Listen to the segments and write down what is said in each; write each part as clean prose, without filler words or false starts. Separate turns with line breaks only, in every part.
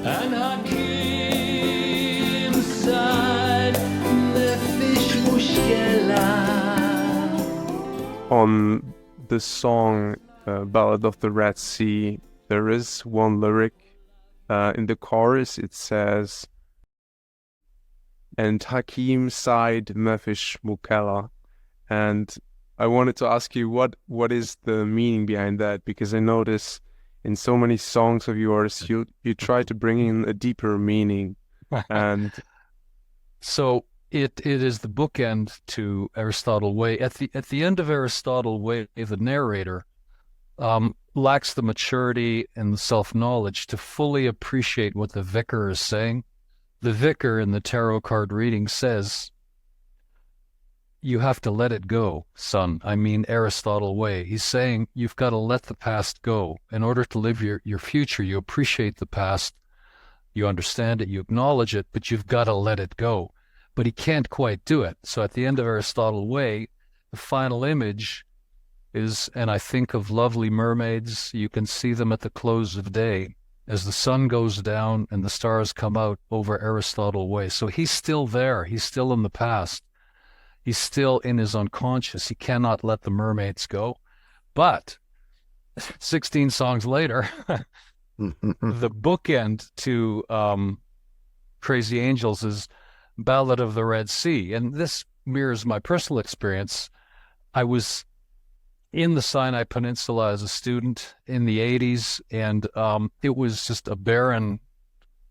And Hakim sighed, "Nefish mushkela."
On the song Ballad of the Red Sea, there is one lyric in the chorus. It says, and Hakim sighed Mefish Mukella. And I wanted to ask you what is the meaning behind that? Because I notice in so many songs of yours, you try to bring in a deeper meaning. And
so it is the bookend to Aristotle Way. At the end of Aristotle Way, the narrator lacks the maturity and the self-knowledge to fully appreciate what the vicar is saying. The vicar in the tarot card reading says, you have to let it go, son. I mean, Aristotle Way. He's saying you've got to let the past go. In order to live your future, you appreciate the past, you understand it, you acknowledge it, but you've got to let it go. But he can't quite do it. So at the end of Aristotle Way, the final image is, and I think of lovely mermaids, you can see them at the close of day as the sun goes down and the stars come out over Aristotle Way. So he's still there. He's still in the past. He's still in his unconscious. He cannot let the mermaids go. But 16 songs later, the bookend to Crazy Angels is Ballad of the Red Sea. And this mirrors my personal experience. I was in the Sinai Peninsula as a student in the 80s, and it was just a barren,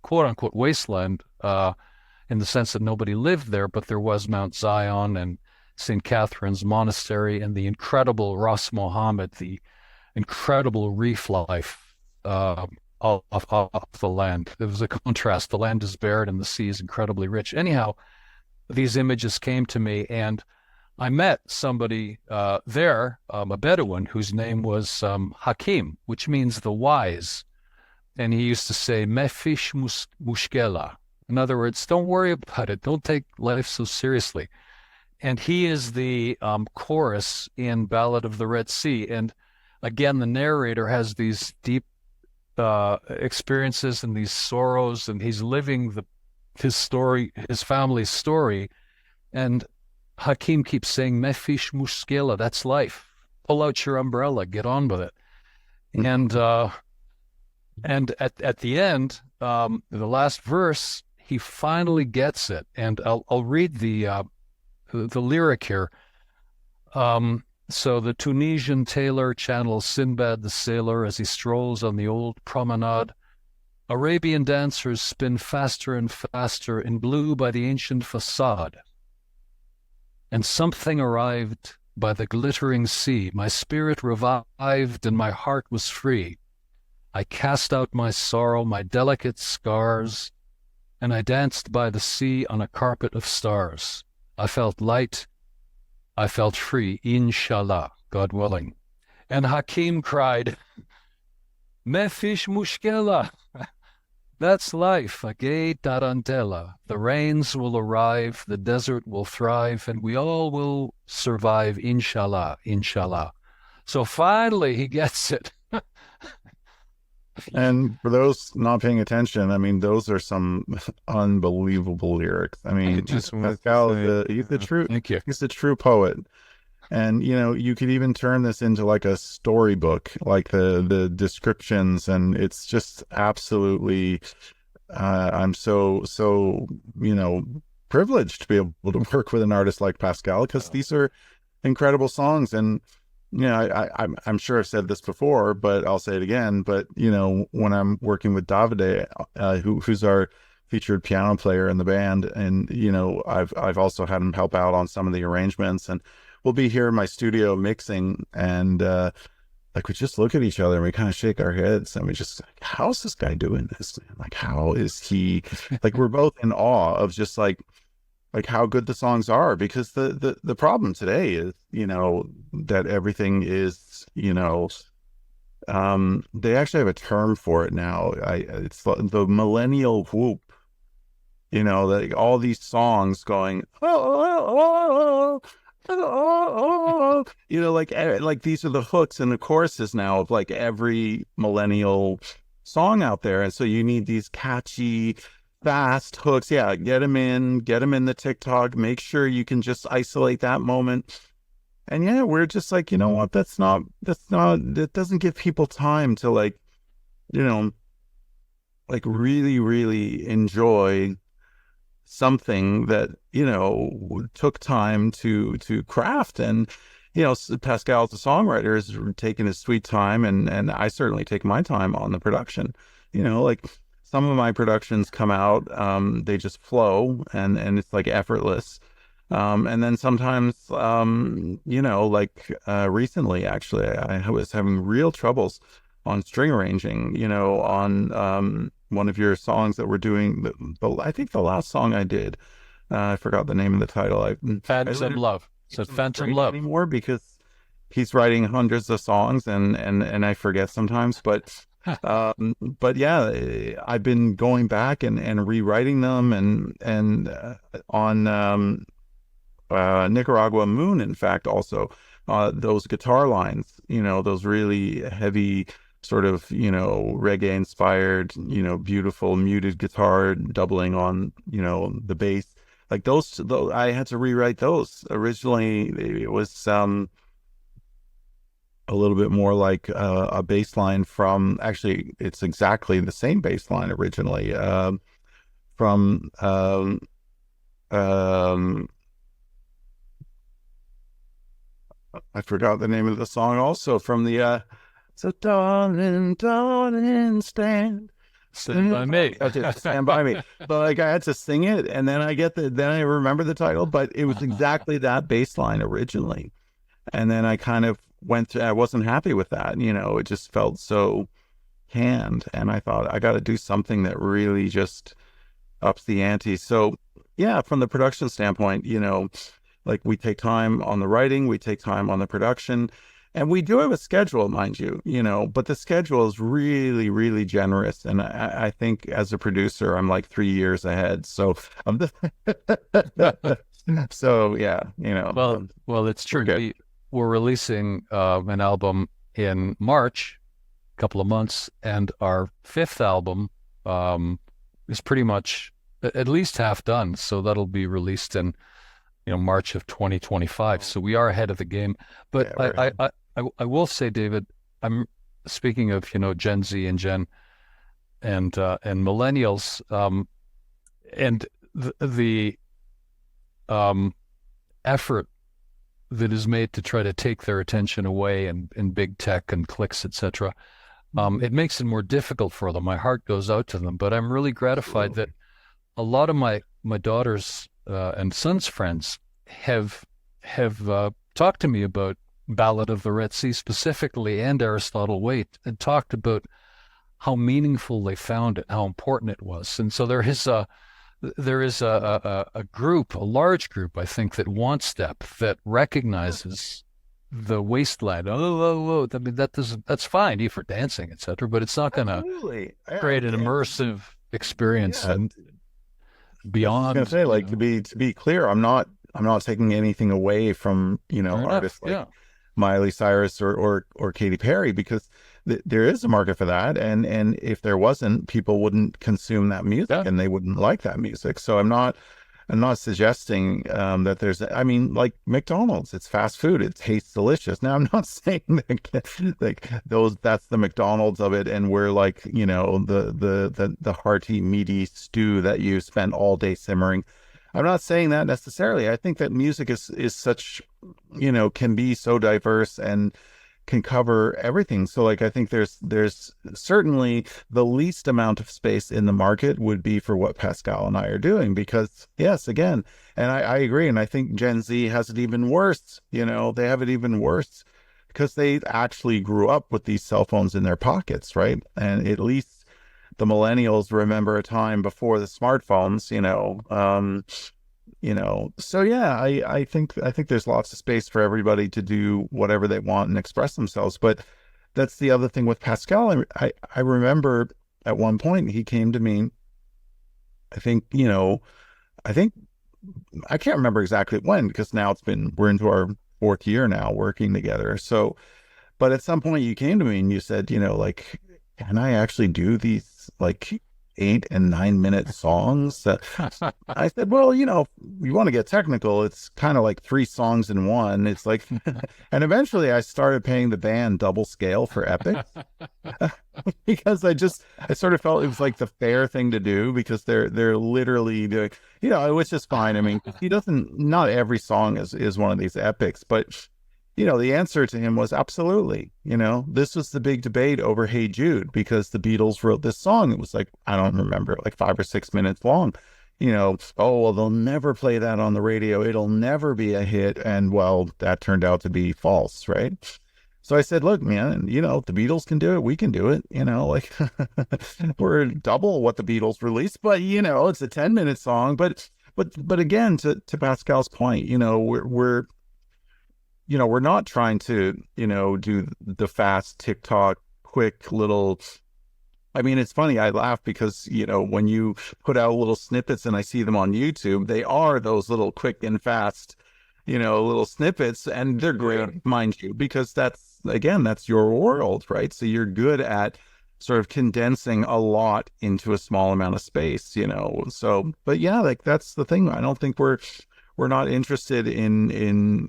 quote-unquote, wasteland, in the sense that nobody lived there, but there was Mount Zion and St. Catherine's Monastery and the incredible Ras Mohammed, the incredible reef life of the land. There was a contrast. The land is barren and the sea is incredibly rich. Anyhow, these images came to me, and I met somebody there, a Bedouin, whose name was Hakim, which means the wise. And he used to say, Mefish mushkela. In other words, don't worry about it. Don't take life so seriously. And he is the chorus in Ballad of the Red Sea. And again, the narrator has these deep experiences and these sorrows, and he's living his story, his family's story. And Hakim keeps saying, Mefish mushkela, that's life. Pull out your umbrella, get on with it. And at the end, the last verse, he finally gets it. And I'll read the lyric here. So the Tunisian tailor channels Sinbad the sailor as he strolls on the old promenade. Arabian dancers spin faster and faster in blue by the ancient facade. And something arrived by the glittering sea. My spirit revived and my heart was free. I cast out my sorrow, my delicate scars, and I danced by the sea on a carpet of stars. I felt light, I felt free, inshallah, God willing. And Hakim cried, Mefish mushkela, that's life, a gay tarantella. The rains will arrive, the desert will thrive, and we all will survive, inshallah, inshallah. So finally he gets it.
And for those not paying attention, I mean, those are some unbelievable lyrics. I mean, Pascal, he's the true,
Thank you.
He's the true poet. And, you know, you could even turn this into like a storybook, like the descriptions, and it's just absolutely, I'm so, you know, privileged to be able to work with an artist like Pascal, because these are incredible songs. And, you know, I'm sure I've said this before, but I'll say it again. But, you know, when I'm working with Davide, who's our featured piano player in the band, and, you know, I've also had him help out on some of the arrangements, and we'll be here in my studio mixing, and like we just look at each other and we kind of shake our heads, and we just like, how's this guy doing this? Like, how is he? Like, we're both in awe of just like how good the songs are, because the problem today is, you know, that everything is, you know, they actually have a term for it now. It's the millennial whoop. You know, like all these songs going, you know, like these are the hooks and the choruses now of like every millennial song out there. And so you need these catchy, fast hooks. Yeah, get them in the TikTok. Make sure you can just isolate that moment. And yeah, we're just like, you know what? That doesn't give people time to like, you know, like really, really enjoy something that, you know, took time to craft. And, you know, Pascal, the songwriter, is taking his sweet time, and I certainly take my time on the production. You know, like some of my productions come out, they just flow, and it's like effortless. And then sometimes, you know, like recently, actually, I was having real troubles on string arranging, you know, on one of your songs that we're doing. I think the last song I did, I forgot the name of the title.
Phantom Love. So Phantom Love
anymore, because he's writing hundreds of songs, and I forget sometimes. But yeah, I've been going back and rewriting them, and on Nicaragua Moon, in fact, also those guitar lines, you know, those really heavy sort of, you know, reggae inspired, you know, beautiful muted guitar doubling on, you know, the bass, like those I had to rewrite those. Originally it was a little bit more like a bass line from, actually it's exactly the same bass line originally, from I forgot the name of the song, also from the so darling, darling, stand
by Me.
Okay, Stand By Me. But like I had to sing it, and then I remember the title, but it was exactly that bass line originally. And then I kind of I wasn't happy with that, you know, it just felt so canned, and I thought I got to do something that really just ups the ante. So yeah, from the production standpoint, you know, like we take time on the writing, we take time on the production, and we do have a schedule, mind you, you know, but the schedule is really, really generous. And I think as a producer, I'm like 3 years ahead. So so yeah, you know.
Well, it's true. We're releasing an album in March, a couple of months, and our 5th album is pretty much at least half done. So that'll be released in, you know, March of 2025. So we are ahead of the game. But yeah, I will say, David, I'm speaking of, you know, Gen Z and millennials, and the effort that is made to try to take their attention away in big tech and clicks, etc. It makes it more difficult for them. My heart goes out to them, but I'm really gratified that a lot of my daughters and sons' friends have talked to me about Ballad of the Red Sea specifically, and Aristotle Waite, and talked about how meaningful they found it, how important it was. And so there is a group, a large group, I think, that wants depth, that recognizes the wasteland. Oh, I mean, that's fine for dancing, etc., but it's not going to create an immersive experience and beyond.
I was gonna say, like, to be clear, I'm not taking anything away from, you know, artists like Miley Cyrus or Katy Perry, because there is a market for that, and if there wasn't, people wouldn't consume that music, and they wouldn't like that music. So I'm not suggesting that there's, I mean, like McDonald's, it's fast food, it tastes delicious. Now I'm not saying that like that's the McDonald's of it, and we're like, you know, the hearty meaty stew that you spend all day simmering. I'm not saying that necessarily. I think that music is such, you know, can be so diverse and can cover everything. So like, I think there's certainly the least amount of space in the market would be for what Pascal and I are doing, because yes, again, and I agree. And I think Gen Z has it even worse. You know, they have it even worse because they actually grew up with these cell phones in their pockets, right? And at least the millennials remember a time before the smartphones, you know, so yeah, I think there's lots of space for everybody to do whatever they want and express themselves. But that's the other thing with Pascal. I remember at one point he came to me, I think, you know, I can't remember exactly when, because now we're into our 4th year now working together. So, but at some point you came to me and you said, you know, like, can I actually do these like 8 and 9 minute songs? I said, well, you want to get technical. It's kind of like 3 songs in one. It's like, and eventually I started paying the band double scale for epics because I sort of felt it was like the fair thing to do because they're literally doing, which is fine. I mean, not every song is one of these epics, but the answer to him was absolutely. This was the big debate over Hey Jude because the Beatles wrote this song. It was like, I don't remember, like 5 or 6 minutes long. Oh, well, they'll never play that on the radio. It'll never be a hit. And well, that turned out to be false, right? So I said, look, man, the Beatles can do it. We can do it. Like we're double what the Beatles released, but it's a 10-minute song. But again, to Pascal's point, we're not trying to, do the fast TikTok, quick little. I mean, it's funny. I laugh because, when you put out little snippets and I see them on YouTube, they are those little quick and fast, little snippets, and they're great, mind you, because that's your world, right? So you're good at sort of condensing a lot into a small amount of space, So, but yeah, like that's the thing. I don't think we're not interested in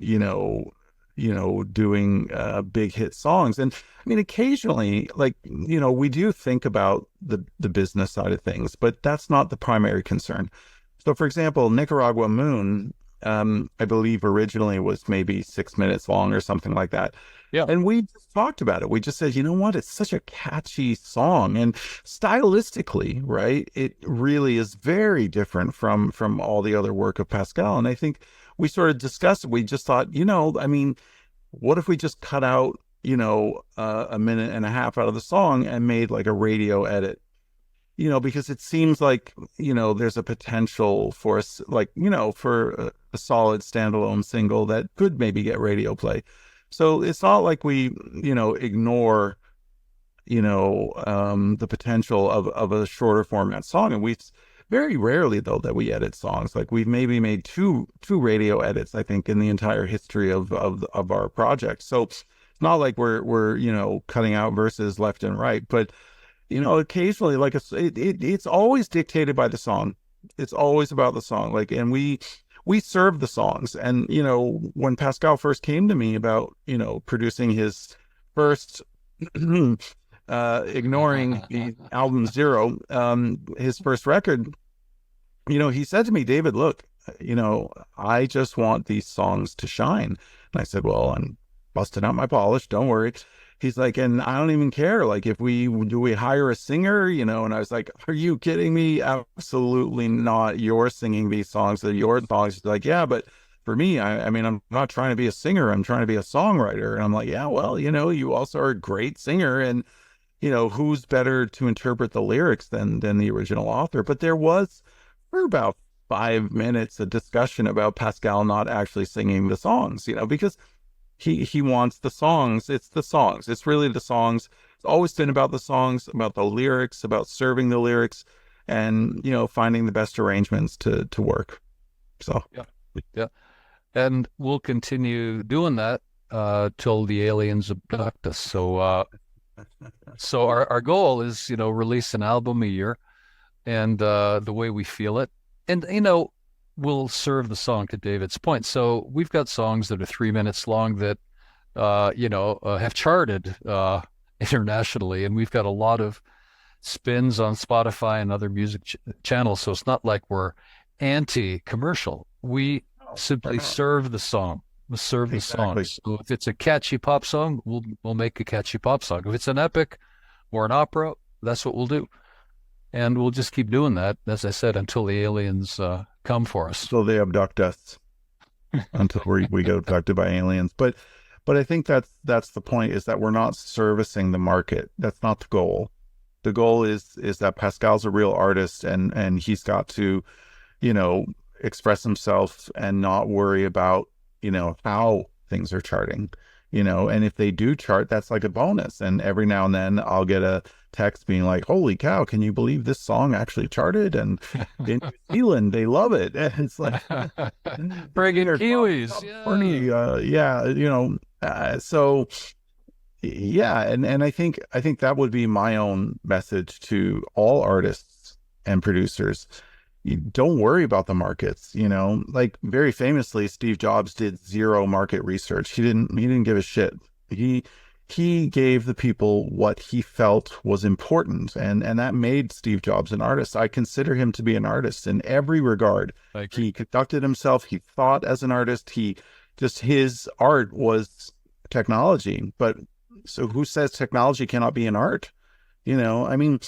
doing big hit songs. And I mean, occasionally, like, we do think about the business side of things, but that's not the primary concern. So, for example, Nicaragua Moon, I believe originally was maybe 6 minutes long or something like that.
Yeah.
And we just talked about it. We just said, you know what? It's such a catchy song. And stylistically, right, it really is very different from all the other work of Pascal. And I think we sort of discussed it. We just thought, I mean, what if we just cut out, a minute and a half out of the song and made like a radio edit? Because it seems like, there's a potential for us, like, for a solid standalone single that could maybe get radio play. So it's not like we, ignore, the potential of a shorter format song. And we very rarely, though, that we edit songs. Like we've maybe made two radio edits, I think, in the entire history of our project. So it's not like we're cutting out verses left and right, but occasionally, like it's always dictated by the song. It's always about the song. Like, and we serve the songs. And when Pascal first came to me about producing his first ignoring the album Zero, his first record, he said to me, David, look, I just want these songs to shine. And I said, well, I'm busting out my polish, don't worry. He's like, and I don't even care. Like, if we hire a singer, and I was like, are you kidding me? Absolutely not. You're singing these songs. They're your songs. He's like, yeah, but for me, I mean, I'm not trying to be a singer. I'm trying to be a songwriter. And I'm like, yeah, well, you also are a great singer. And, who's better to interpret the lyrics than the original author? But there was, for about 5 minutes, a discussion about Pascal not actually singing the songs, because he wants the songs. It's the songs. It's really the songs. It's always been about the songs, about the lyrics, about serving the lyrics, and finding the best arrangements to work. So
yeah, and we'll continue doing that till the aliens abduct us. So so our goal is release an album a year, and the way we feel it, and we'll serve the song to David's point. So we've got songs that are 3 minutes long that, have charted internationally, and we've got a lot of spins on Spotify and other music channels. So it's not like we're anti-commercial. We simply serve the song. We'll serve the song. So if it's a catchy pop song, we'll make a catchy pop song. If it's an epic or an opera, that's what we'll do. And we'll just keep doing that, as I said, until the aliens come for us.
So they abduct us until we get abducted by aliens. But I think that's the point, is that we're not servicing the market. That's not the goal. The goal is that Pascal's a real artist, and he's got to, express himself and not worry about, how things are charting. And if they do chart, that's like a bonus. And every now and then I'll get a text being like, holy cow, can you believe this song actually charted? And in New Zealand, they love it. And it's like,
friggin' Kiwis.
So, Yeah, and I think that would be my own message to all artists and producers. You don't worry about the markets, like very famously Steve Jobs did zero market research. He didn't give a shit. He gave the people what he felt was important, and that made Steve Jobs an artist. I consider him to be an artist in every regard. He conducted himself, he thought as an artist, his art was technology. But so who says technology cannot be an art? I mean,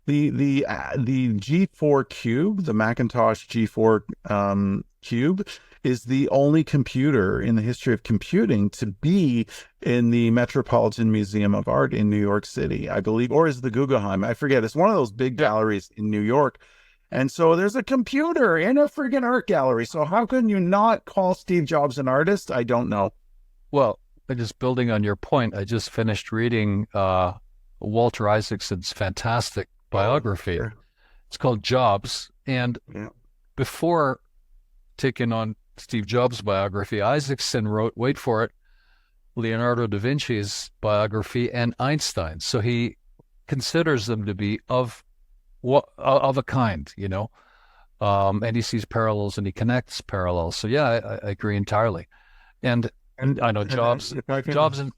the G4 Cube, the Macintosh G4 Cube, is the only computer in the history of computing to be in the Metropolitan Museum of Art in New York City, I believe, or is the Guggenheim? I forget. It's one of those big galleries in New York. And so there's a computer in a friggin' art gallery. So how can you not call Steve Jobs an artist? I don't know.
Well, just building on your point, I just finished reading Walter Isaacson's fantastic biography.
Sure.
It's called Jobs. And before taking on Steve Jobs' biography, Isaacson wrote, wait for it, Leonardo da Vinci's biography and Einstein. So he considers them to be of a kind, and he sees parallels and he connects parallels. So yeah, I agree entirely. And I know Jobs,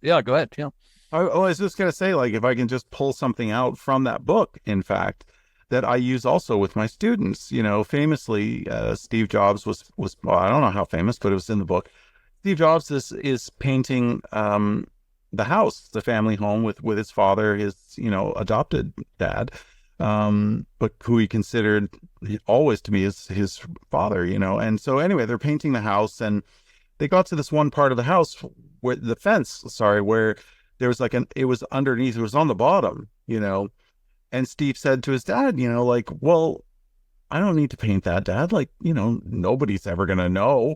yeah, go ahead. Yeah.
I was just going to say, like, if I can just pull something out from that book, in fact, that I use also with my students. Famously, Steve Jobs was well, I don't know how famous, but it was in the book. Steve Jobs is painting the house, the family home with his father, his adopted dad, but who he considered always to be his father. And so anyway, they're painting the house, and they got to this one part of the house where the fence, where there was it was underneath, it was on the bottom, And Steve said to his dad, like, well, I don't need to paint that, Dad. Like, nobody's ever going to know.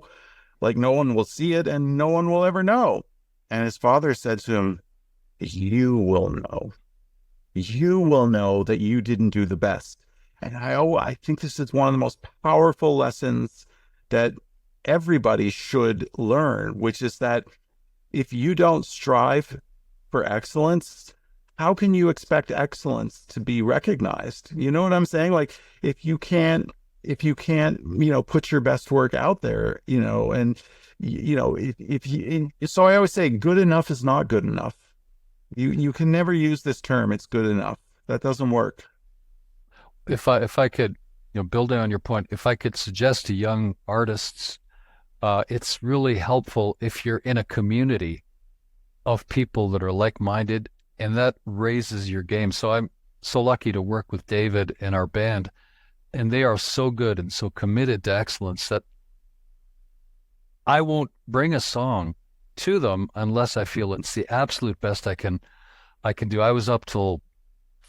Like, no one will see it and no one will ever know. And his father said to him, you will know. You will know that you didn't do the best. And I think this is one of the most powerful lessons that everybody should learn, which is that if you don't strive for excellence, how can you expect excellence to be recognized? You know what I'm saying? Like, if you can't, put your best work out there, and, so I always say good enough is not good enough. You can never use this term, it's good enough. That doesn't work.
If I could, building on your point, if I could suggest to young artists, it's really helpful if you're in a community of people that are like-minded, and that raises your game. So I'm so lucky to work with David and our band, and they are so good and so committed to excellence that I won't bring a song to them unless I feel it's the absolute best I can do. I was up till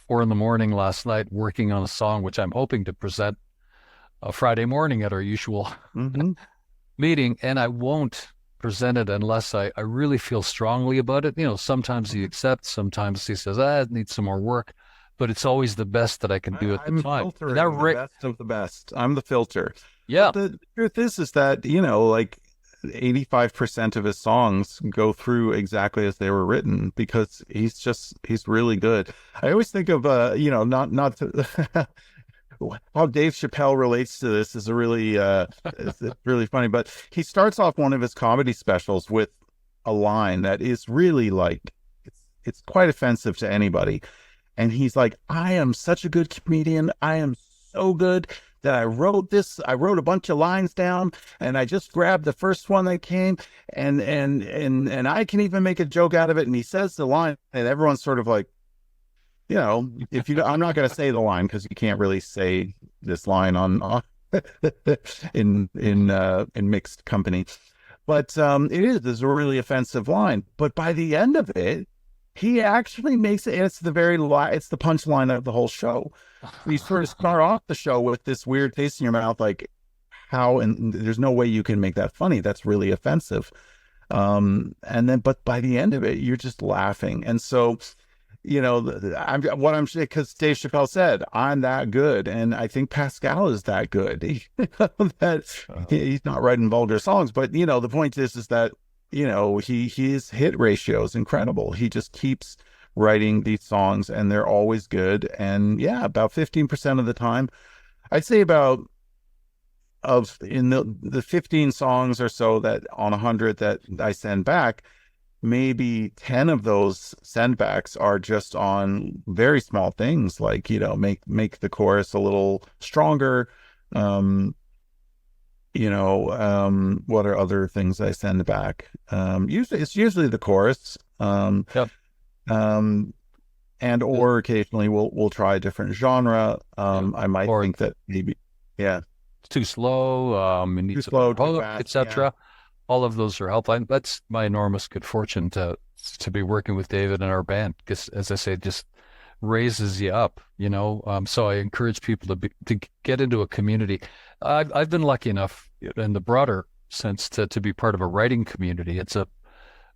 4 a.m. last night working on a song, which I'm hoping to present Friday morning at our usual meeting, and I won't present it unless I really feel strongly about it. Sometimes he accepts, sometimes he says, it needs some more work, but it's always the best that I can do at the time.
I'm the best of the best. I'm the filter.
Yeah.
But the truth is that, like 85% of his songs go through exactly as they were written because he's really good. I always think of, not to, how Dave Chappelle relates to this is really funny, but he starts off one of his comedy specials with a line that is really like, it's quite offensive to anybody. And he's like, I am such a good comedian. I am so good that I wrote a bunch of lines down and I just grabbed the first one that came and I can even make a joke out of it. And he says the line and everyone's sort of like, I'm not going to say the line because you can't really say this line on in mixed company, but it's a really offensive line. But by the end of it, he actually makes it. And it's the punchline of the whole show. You sort of start off the show with this weird taste in your mouth, like and there's no way you can make that funny. That's really offensive. But by the end of it, you're just laughing. And so, because Dave Chappelle said, I'm that good. And I think Pascal is that good. He's not writing vulgar songs, but the point is that his hit ratio is incredible. He just keeps writing these songs, and they're always good. And yeah, about 15% of the time, I'd say in the 15 songs or so that on 100 that I send back, maybe 10 of those sendbacks are just on very small things, like, make the chorus a little stronger. What are other things I send back? Usually the chorus.
Yep.
And or occasionally we'll try a different genre. I might think that maybe, yeah,
it's too slow. It needs
too slow,
a hook, etc. Yeah. All of those are helpful. That's my enormous good fortune to be working with David and our band, because, as I say, it just raises you up, So I encourage people to get into a community. I've been lucky enough in the broader sense to be part of a writing community. It's a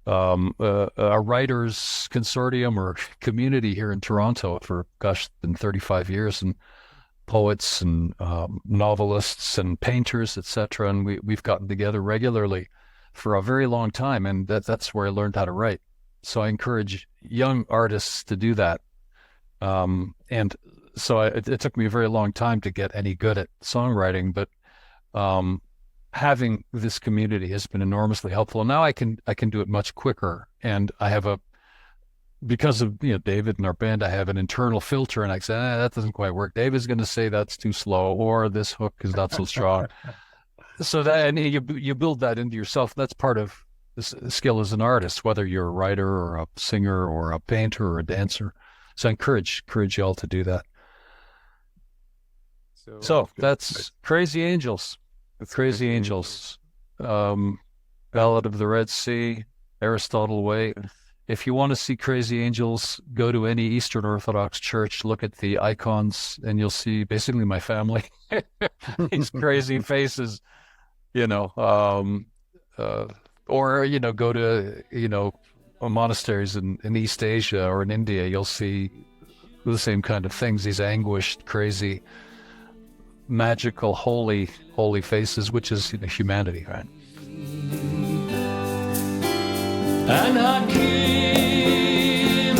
writers consortium or community here in Toronto for, been 35 years, and poets and novelists and painters, etc. And we've gotten together regularly for a very long time, and that's where I learned how to write. So I encourage young artists to do that. And so it took me a very long time to get any good at songwriting, but having this community has been enormously helpful. Now I can do it much quicker, and I have because of David and our band, I have an internal filter, and I say, that doesn't quite work. David's going to say that's too slow, or this hook is not so strong. So that, and you build that into yourself. That's part of the skill as an artist, whether you're a writer or a singer or a painter or a dancer. So I encourage you all to do that. So that's Crazy Angels. That's Crazy Angels. Ballad of the Red Sea, Aristotle Way. If you want to see Crazy Angels, go to any Eastern Orthodox church, look at the icons, and you'll see basically my family. These crazy faces, or, go to, monasteries in East Asia or in India, you'll see the same kind of things, these anguished, crazy, magical, holy faces, which is humanity, right?
And Hakim